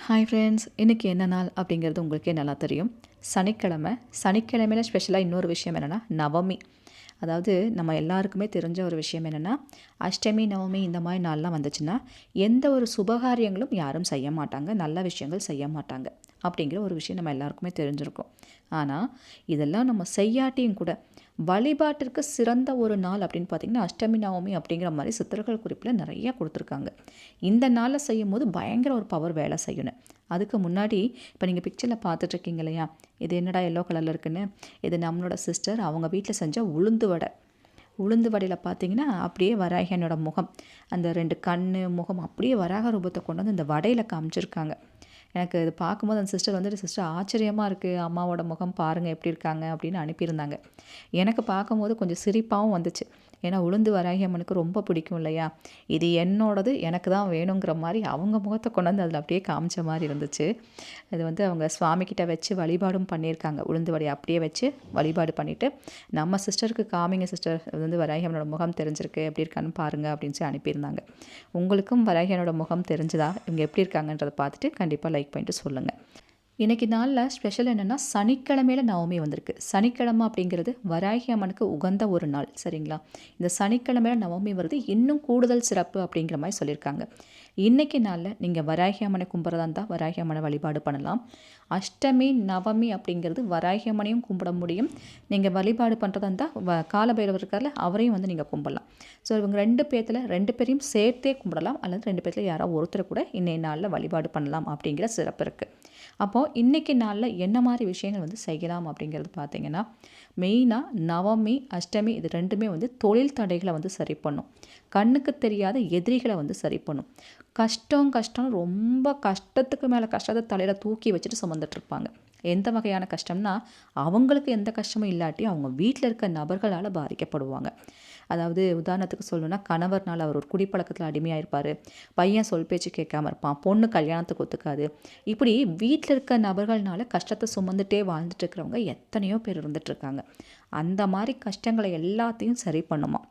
Hi friends, இன்றைக்கி என்ன நாள் அப்படிங்கிறது உங்களுக்கே நல்லா தெரியும். சனிக்கிழமை. சனிக்கிழமையில ஸ்பெஷலாக இன்னொரு விஷயம் என்னென்னா நவமி. அதாவது நம்ம எல்லாருக்குமே தெரிஞ்ச ஒரு விஷயம் என்னென்னா, அஷ்டமி நவமி இந்த மாதிரி நாள்லாம் வந்துச்சுன்னா எந்த ஒரு சுபகாரியங்களும் யாரும் செய்ய மாட்டாங்க, நல்ல விஷயங்கள் செய்ய மாட்டாங்க அப்படிங்கிற ஒரு விஷயம் நம்ம எல்லாருக்குமே தெரிஞ்சிருக்கும். ஆனால் இதெல்லாம் நம்ம செய்யாட்டியும் கூட வழிபாட்டிற்கு சிறந்த ஒரு நாள் அப்படின்னு பார்த்திங்கன்னா அஷ்டமி நவமி அப்படிங்கிற மாதிரி சித்தர்கள் குறிப்பில் நிறையா கொடுத்துருக்காங்க. இந்த நாளில் செய்யும் போது பயங்கர ஒரு பவர் வேலை செய்யணும். அதுக்கு முன்னாடி இப்போ நீங்கள் பிக்சரில் பார்த்துட்ருக்கீங்க இல்லையா, இது என்னடா எல்லோ கலரில் இருக்குன்னு, இது நம்மளோட சிஸ்டர் அவங்க வீட்டில் செஞ்ச உளுந்து வடை. உளுந்து வடையில் பார்த்தீங்கன்னா அப்படியே வராகியனோட முகம், அந்த 2 கண் முகம் அப்படியே வராக ரூபத்தை கொண்டு வந்து இந்த வடையில் காமிச்சிருக்காங்க. எனக்கு இது பார்க்கும்போது அந்த சிஸ்டர் வந்துட்டு, சிஸ்டர் ஆச்சரியமாக இருக்குது, அம்மாவோட முகம் பாருங்கள் எப்படி இருக்காங்க அப்படின்னு அனுப்பியிருந்தாங்க. எனக்கு பார்க்கும்போது கொஞ்சம் சிரிப்பாகவும் வந்துச்சு. ஏன்னா உளுந்து வராகி அம்மனுக்கு ரொம்ப பிடிக்கும் இல்லையா, இது என்னோடது எனக்கு தான் வேணுங்கிற மாதிரி அவங்க முகத்தை கொண்டு வந்து அதில் அப்படியே காமிச்ச மாதிரி இருந்துச்சு. இது வந்து அவங்க சுவாமிக்கிட்ட வச்சு வழிபாடும் பண்ணியிருக்காங்க. உளுந்து வடையை அப்படியே வச்சு வழிபாடு பண்ணிவிட்டு, நம்ம சிஸ்டருக்கு காமிங்க சிஸ்டர், அது வந்து வராகி அம்மனோட முகம் தெரிஞ்சிருக்கு, எப்படி இருக்கான்னு பாருங்கள் அப்படின்னு சொல்லி அனுப்பியிருந்தாங்க. உங்களுக்கும் வராகி அம்மனோட முகம் தெரிஞ்சுதா, இவங்க எப்படி இருக்காங்கன்றதை பார்த்துட்டு கண்டிப்பாக லைக் பண்ணிட்டு சொல்லுங்கள். இன்றைக்கி நாளில் ஸ்பெஷல் என்னென்னா சனிக்கிழமையில் நவமி வந்திருக்கு. சனிக்கிழமை அப்படிங்கிறது வராகி அம்மனுக்கு உகந்த ஒரு நாள், சரிங்களா. இந்த சனிக்கிழமையில் நவமி வருது இன்னும் கூடுதல் சிறப்பு அப்படிங்கிற மாதிரி சொல்லியிருக்காங்க. இன்றைக்கி நாளில் நீங்கள் வராகி அம்மனை கும்பிட்றதா இருந்தால் வராகி அம்மனை வழிபாடு பண்ணலாம். அஷ்டமி நவமி அப்படிங்கிறது வராகி அம்மனையும் கும்பிட முடியும். நீங்கள் வழிபாடு பண்ணுறதா இருந்தால் காலபைரவர் இருக்கார்ல, அவரையும் வந்து நீங்கள் கும்பிடலாம். ஸோ இவங்க 2 பேரையும் சேர்த்தே கும்பிடலாம், அல்லது 2 பேர்த்தில் யாராவது ஒருத்தர் கூட இன்னைய நாளில் வழிபாடு பண்ணலாம் அப்படிங்கிற சிறப்பு இருக்குது. அப்போது இன்றைக்கி நாளில் என்ன மாதிரி விஷயங்கள் வந்து செய்யலாம் அப்படிங்கிறது பார்த்திங்கன்னா, மெயினாக நவமி அஷ்டமி இது 2மே வந்து தொழில் தடைகளை வந்து சரி பண்ணும். கண்ணுக்கு தெரியாத எதிரிகளை வந்து சரி பண்ணும். கஷ்டம் ரொம்ப கஷ்டத்துக்கு மேலே கஷ்டத்தை தலையில் தூக்கி வச்சுட்டு சுமந்துட்டுருப்பாங்க. எந்த வகையான கஷ்டம்னா, அவங்களுக்கு எந்த கஷ்டமும் இல்லாட்டி அவங்க வீட்டில் இருக்க நபர்களால் பாதிக்கப்படுவாங்க. அதாவது உதாரணத்துக்கு சொல்லணும்னா, கணவர்னால் அவர் ஒரு குடிப்பழக்கத்தில் அடிமையாக இருப்பார், பையன் சொல் பேச்சு கேட்காம இருப்பான், பொண்ணு கல்யாணத்துக்கு ஒத்துக்காது. இப்படி வீட்டில் இருக்க நபர்கள்னால கஷ்டத்தை சுமந்துட்டே வாழ்ந்துட்டு இருக்கிறவங்க எத்தனையோ பேர் இருந்துகிட்ருக்காங்க. அந்த மாதிரி கஷ்டங்களை எல்லாத்தையும் சரி பண்ணுமா.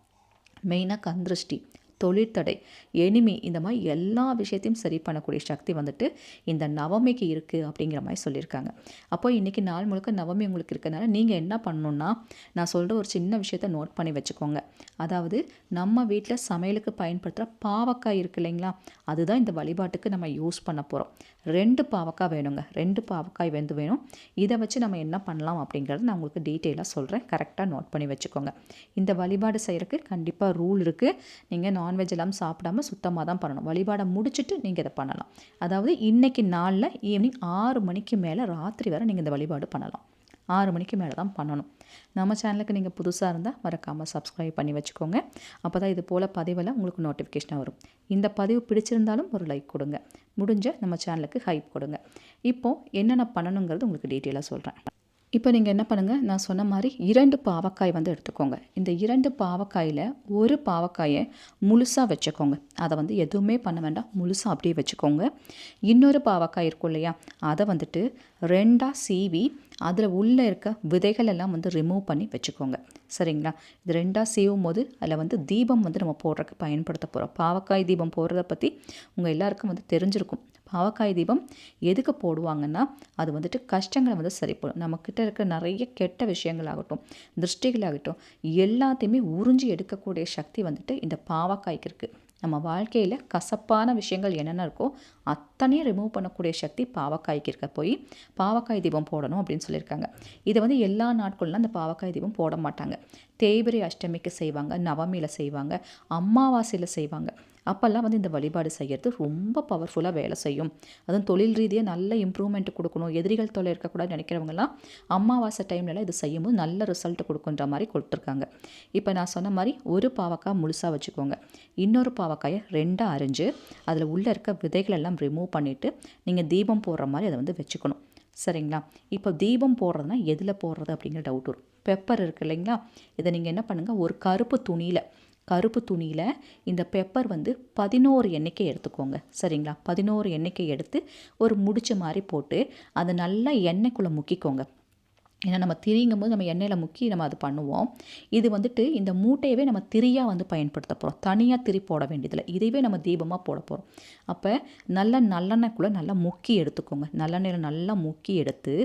மெயினாக கந்திருஷ்டி, தொழிற்தடை, எனிமி, இந்த மாதிரி எல்லா விஷயத்தையும் சரி பண்ணக்கூடிய சக்தி வந்துட்டு இந்த நவமிக்கு இருக்குது அப்படிங்கிற மாதிரி சொல்லியிருக்காங்க. அப்போ இன்றைக்கி நாள் முழுக்க நவமி உங்களுக்கு இருக்கிறதுனால நீங்கள் என்ன பண்ணணுன்னா, நான் சொல்கிற ஒரு சின்ன விஷயத்தை நோட் பண்ணி வச்சுக்கோங்க. அதாவது நம்ம வீட்டில் சமையலுக்கு பயன்படுத்துகிற பாவக்காய் இருக்குது இல்லைங்களா, அதுதான் இந்த வழிபாட்டுக்கு நம்ம யூஸ் பண்ண போகிறோம். 2 பாவக்காய் வேணுங்க, 2 பாவக்காய் வேணும். இதை வச்சு நம்ம என்ன பண்ணலாம் அப்படிங்கிறது நான் உங்களுக்கு டீட்டெயிலாக சொல்கிறேன், கரெக்டாக நோட் பண்ணி வச்சுக்கோங்க. இந்த வழிபாடு செய்கிறதுக்கு கண்டிப்பாக ரூல் இருக்குது. நீங்கள் நான்வெஜ் எல்லாம் சாப்பிடாம சுத்தமாக தான் பண்ணணும். வழிபாடை முடிச்சுட்டு நீங்கள் இதை பண்ணலாம். அதாவது இன்றைக்கி நாளில் ஈவினிங் 6 மணிக்கு மேலே ராத்திரி வரை நீங்கள் இந்த வழிபாடு பண்ணலாம். 6 மணிக்கு மேலே தான் பண்ணணும். நம்ம சேனலுக்கு நீங்கள் புதுசாக இருந்தால் மறக்காமல் சப்ஸ்கிரைப் பண்ணி வச்சுக்கோங்க. அப்போ தான் இது போல் பதிவெல்லாம் உங்களுக்கு நோட்டிஃபிகேஷனாக வரும். இந்த பதிவு பிடிச்சிருந்தாலும் ஒரு லைக் கொடுங்க, முடிஞ்ச நம்ம சேனலுக்கு ஹைப் கொடுங்க. இப்போது என்னென்ன பண்ணணுங்கிறது உங்களுக்கு டீட்டெயிலாக சொல்கிறேன். இப்போ நீங்கள் என்ன பண்ணுங்கள், நான் சொன்ன மாதிரி 2 பாவக்காய் வந்து எடுத்துக்கோங்க. இந்த 2 பாவக்காயில் ஒரு பாவக்காயை முழுசாக வச்சுக்கோங்க. அதை வந்து எதுவுமே பண்ண வேண்டாம், முழுசாக அப்படியே வச்சுக்கோங்க. இன்னொரு பாவக்காய் இருக்கும் இல்லையா, அதை வந்துட்டு 2ஆக சீவி அதில் உள்ளே இருக்க விதைகள் எல்லாம் வந்து ரிமூவ் பண்ணி வச்சுக்கோங்க, சரிங்களா. இது 2ஆக சீவும் போது அதில் வந்து தீபம் வந்து நம்ம போடுறதுக்கு பயன்படுத்த போகிறோம். பாவக்காய் தீபம் போடுறத பற்றி உங்கள் எல்லாருக்கும் வந்து தெரிஞ்சிருக்கும். பாவக்காய் தீபம் எதுக்கு போடுவாங்கன்னா, அது வந்துட்டு கஷ்டங்களை வந்து சரி பண்ணும். நம்மக்கிட்ட இருக்கிற நிறைய கெட்ட விஷயங்களாகட்டும், திருஷ்டிகளாகட்டும், எல்லாத்தையுமே உறிஞ்சி எடுக்கக்கூடிய சக்தி வந்துட்டு இந்த பாவக்காய்க்கு இருக்குது. நம்ம வாழ்க்கையில் கசப்பான விஷயங்கள் என்னென்ன இருக்கோ அத்தனையும் ரிமூவ் பண்ணக்கூடிய சக்தி பாவக்காய்க்கு இருக்க போய் பாவக்காய் தீபம் போடணும் அப்படின்னு சொல்லியிருக்காங்க. இதை வந்து எல்லா நாட்கள்லாம் அந்த பாவக்காய் தீபம் போட மாட்டாங்க. தேய்பிரை அஷ்டமிக்கு செய்வாங்க, நவமியில் செய்வாங்க, அமாவாசையில் செய்வாங்க. அப்போல்லாம் வந்து இந்த வழிபாடு செய்கிறது ரொம்ப பவர்ஃபுல்லாக வேலை செய்யும். அதுவும் தொழில் ரீதியாக நல்ல இம்ப்ரூவ்மெண்ட் கொடுக்கணும், எதிரிகள் தொல்லை இருக்கக்கூடாது நினைக்கிறவங்கலாம் அமாவாசை டைம்லலாம் இது செய்யும்போது நல்ல ரிசல்ட் கொடுக்குன்ற மாதிரி கொடுத்துருக்காங்க. இப்போ நான் சொன்ன மாதிரி ஒரு பாவக்காய் முழுசாக வச்சுக்கோங்க. இன்னொரு பாவக்காயை 2ஆக அரிஞ்சு அதில் உள்ளே இருக்க விதைகள் எல்லாம் ரிமூவ் பண்ணிவிட்டு நீங்கள் தீபம் போடுற மாதிரி அதை வந்து வச்சுக்கணும், சரிங்களா. இப்போ தீபம் போடுறதுனா எதில் போடுறது அப்படிங்கிற டவுட் வரும். பெப்பர் இருக்குது இல்லைங்களா, இதை நீங்கள் என்ன பண்ணுங்கள், ஒரு கருப்பு துணியில் இந்த பெப்பர் வந்து 11 எண்ணிக்கை எடுத்துக்கோங்க, சரிங்களா. 11 எண்ணிக்கை எடுத்து ஒரு முடிச்சு மாதிரி போட்டு அதை நல்லா எண்ணெய்க்குள்ளே முக்கிக்கோங்க. ஏன்னா நம்ம திரிங்கும்போது நம்ம எண்ணெயில் முக்கி நம்ம அது பண்ணுவோம். இது வந்துட்டு இந்த மூட்டையவே நம்ம திரியாக வந்து பயன்படுத்த போகிறோம். தனியாக திரி போட வேண்டியதில்லை. இதைவே நம்ம தீபமாக போட போகிறோம். அப்போ நல்லெண்ணெய்க்குள்ளே நல்லா முக்கி எடுத்துக்கோங்க. நல்லெண்ணெயில் நல்லா முக்கி எடுத்து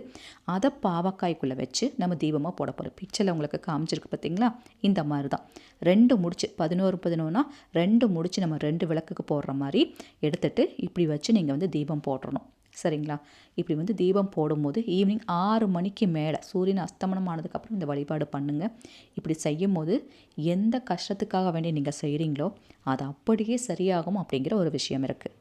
அதை பாவக்காய்க்குள்ளே வச்சு நம்ம தீபமாக போட போகிறோம். பிக்சரில் உங்களுக்கு காமிச்சிருக்கு பார்த்தீங்களா? இந்த மாதிரி தான் 2 முடிச்சு 11 2 முடிச்சு நம்ம 2 விளக்குக்கு போடுற மாதிரி எடுத்துட்டு இப்படி வச்சு நீங்கள் வந்து தீபம் போட்டுறணும். சரிங்களா? இப்படி வந்து தீபம் போடும்போது ஈவினிங் 6 மணிக்கு மேலே சூரியன் அஸ்தமனம் ஆனதுக்கப்புறம் இந்த வழிபாடு பண்ணுங்கள். இப்படி செய்யும் போது எந்த கஷ்டத்துக்காக வேண்டி நீங்கள் செய்கிறீங்களோ அது அப்படியே சரியாகும் அப்படிங்கிற ஒரு விஷயம் இருக்குது.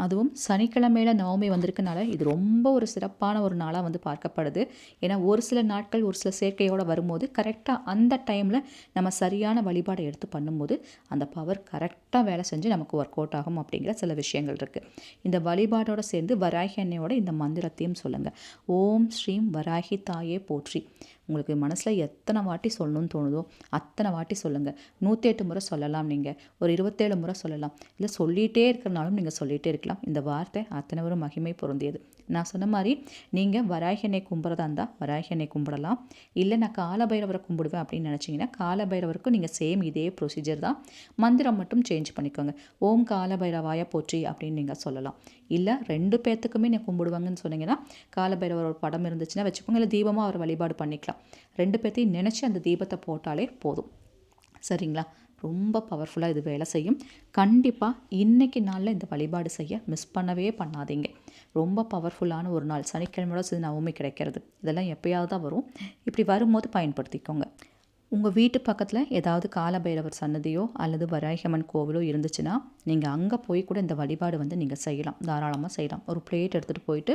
அதுவும் சனிக்கிழமையில் நவமி வந்திருக்கனால இது ரொம்ப ஒரு சிறப்பான ஒரு நாளாக வந்து பார்க்கப்படுது. ஏன்னா ஒரு சில நாட்கள் ஒரு சில சேர்க்கையோடு வரும்போது கரெக்டாக அந்த டைமில் நம்ம சரியான வழிபாடை எடுத்து பண்ணும்போது அந்த பவர் கரெக்டாக வேலை செஞ்சு நமக்கு ஒர்க் அவுட் ஆகும் அப்படிங்கிற சில விஷயங்கள் இருக்குது. இந்த வழிபாடோடு சேர்ந்து வராகி அன்னையோட இந்த மந்திரத்தையும் சொல்லுங்கள். ஓம் ஸ்ரீம் வராகி தாயே போற்றி. உங்களுக்கு மனசில் எத்தனை வாட்டி சொல்லணும்னு தோணுதோ அத்தனை வாட்டி சொல்லுங்கள். 108 முறை சொல்லலாம். நீங்கள் ஒரு 27 முறை சொல்லலாம். இல்லை சொல்லிகிட்டே இருக்கிறனாலும் நீங்கள் சொல்லிகிட்டே இருக்கலாம். இந்த வார்த்தை அத்தனை ஒரு மகிமை பொருந்தியது. நான் சொன்ன மாதிரி நீங்கள் வராகி அன்னை கும்பிட்றதா இருந்தால் வராகி அன்னை கும்பிடலாம். இல்லை நான் காலபைரவரை கும்பிடுவேன் அப்படின்னு நினச்சிங்கன்னா காலபைரவருக்கும் நீங்கள் சேம் இதே ப்ரொசீஜர் தான். மந்திரம் மட்டும் சேஞ்ச் பண்ணிக்கோங்க. ஓம் காலபைரவாய போற்றி அப்படின்னு நீங்கள் சொல்லலாம். இல்லை 2 பேர்த்துக்குமே நீங்கள் கும்பிடுவாங்கன்னு சொன்னீங்கன்னா காலபைரவர் ஒரு படம் இருந்துச்சுன்னா வச்சுக்கோங்க. இல்லை தீபமாக அவர் வழிபாடு பண்ணிக்கலாம். 2 பேர்த்தையும் நினச்சி அந்த தீபத்தை போட்டாலே போதும். சரிங்களா? ரொம்ப பவர்ஃபுல்லாக இது வேலை செய்யும். கண்டிப்பாக இன்றைக்கி நாளில் இந்த வழிபாடு செய்ய மிஸ் பண்ணவே பண்ணாதீங்க. ரொம்ப பவர்ஃபுல்லான ஒரு நாள். சனிக்கிழமையோட சேர்ந்து நவமி கிடைக்கிறது. இதெல்லாம் எப்போயாவது தான் வரும். இப்படி வரும்போது பயன்படுத்திக்கோங்க. உங்கள் வீட்டு பக்கத்தில் ஏதாவது காலபைரவர் சன்னதியோ அல்லது வராகியம்மன் கோவிலோ இருந்துச்சுன்னா நீங்கள் அங்கே போய் கூட இந்த வழிபாடு வந்து நீங்கள் செய்யலாம். தாராளமாக செய்யலாம். ஒரு பிளேட் எடுத்துகிட்டு போயிட்டு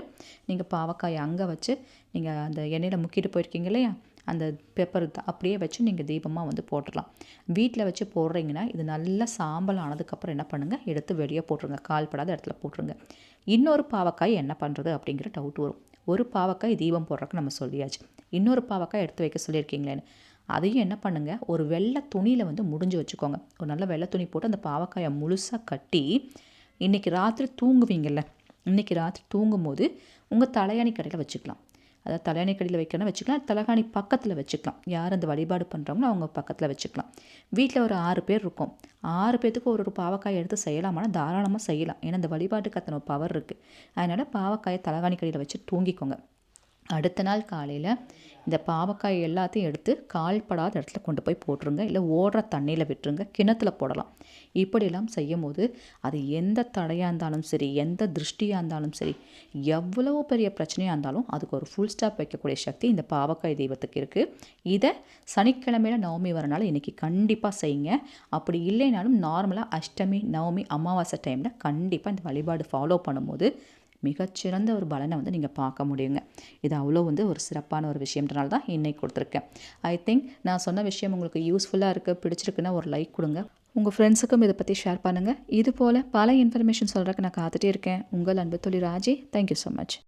நீங்கள் பாவக்காயை அங்கே வச்சு நீங்கள் அந்த எண்ணெயில் முக்கிட்டு போயிருக்கீங்க இல்லையா, அந்த பெப்பர் அப்படியே வச்சு நீங்கள் தீபமாக வந்து போட்டுடலாம். வீட்டில் வச்சு போடுறீங்கன்னா இது நல்லா சாம்பல் ஆனதுக்கப்புறம் என்ன பண்ணுங்கள், எடுத்து வெளியே போட்டுருங்க. கால்படாத இடத்துல போட்டுருங்க. இன்னொரு பாவக்காய் என்ன பண்ணுறது அப்படிங்கிற டவுட் வரும். ஒரு பாவக்காய் தீபம் போடுறதுக்கு நம்ம சொல்லியாச்சு. இன்னொரு பாவக்காய் எடுத்து வைக்க சொல்லியிருக்கீங்களேன்னு அதையும் என்ன பண்ணுங்கள், ஒரு வெள்ளை துணியில் வந்து முடிஞ்சு வச்சுக்கோங்க. ஒரு நல்ல வெள்ளை துணி போட்டு அந்த பாவக்காயை முழுசாக கட்டி இன்றைக்கி ராத்திரி தூங்குவீங்கள்ல, இன்றைக்கி ராத்திரி தூங்கும்போது உங்கள் தலையணை கடையில் வச்சுக்கலாம். அதாவது தலையணை கடையில் வைக்கணும் வச்சுக்கலாம். தலைகாணி பக்கத்தில் வச்சுக்கலாம். யார் அந்த வழிபாடு பண்ணுறாங்களோ அவங்க பக்கத்தில் வச்சுக்கலாம். வீட்டில் ஒரு 6 பேர் இருக்கும். 6 பேர்த்துக்கு ஒரு பாவக்காயை எடுத்து செய்யலாமான்னா தாராளமாக செய்யலாம். ஏன்னா இந்த வழிபாட்டுக்கு அத்தனை பவர் இருக்குது. அதனால் பாவக்காயை தலைகாணி கடையில் வச்சு தூங்கிக்கோங்க. அடுத்த நாள் காலையில் இந்த பாவக்காய் எல்லாத்தையும் எடுத்து கால்படாத இடத்துல கொண்டு போய் போட்டுருங்க. இல்லை ஓடுற தண்ணியில் விட்டுருங்க. கிணத்துல போடலாம். இப்படியெல்லாம் செய்யும் போது அது எந்த தடையாக இருந்தாலும் சரி, எந்த திருஷ்டியாக இருந்தாலும் சரி, எவ்வளோ பெரிய பிரச்சனையாக இருந்தாலும் அதுக்கு ஒரு ஃபுல் ஸ்டாப் வைக்கக்கூடிய சக்தி இந்த பாவக்காய் தெய்வத்துக்கு இருக்குது. இதை சனிக்கிழமையில் நவமி வரனால இன்றைக்கி கண்டிப்பாக செய்யுங்க. அப்படி இல்லைனாலும் நார்மலாக அஷ்டமி நவமி அமாவாசை டைமில் கண்டிப்பாக இந்த வழிபாடு ஃபாலோ பண்ணும்போது மிகச்சிறந்த ஒரு பலனை வந்து நீங்கள் பார்க்க முடியுங்க. இது அவ்வளோ வந்து ஒரு சிறப்பான ஒரு விஷயம்ன்றனால தான் இன்னைக்கு கொடுத்துருக்கேன். ஐ திங்க் நான் சொன்ன விஷயம் உங்களுக்கு யூஸ்ஃபுல்லாக இருக்குது, பிடிச்சிருக்குன்னா ஒரு லைக் கொடுங்க. உங்கள் ஃப்ரெண்ட்ஸுக்கும் இதை பற்றி ஷேர் பண்ணுங்கள். இது போல் பல இன்ஃபர்மேஷன் சொல்கிறதுக்கு நான் காத்துட்டே இருக்கேன். உங்கள் அன்பு தோழி ராஜி. Thank you so much.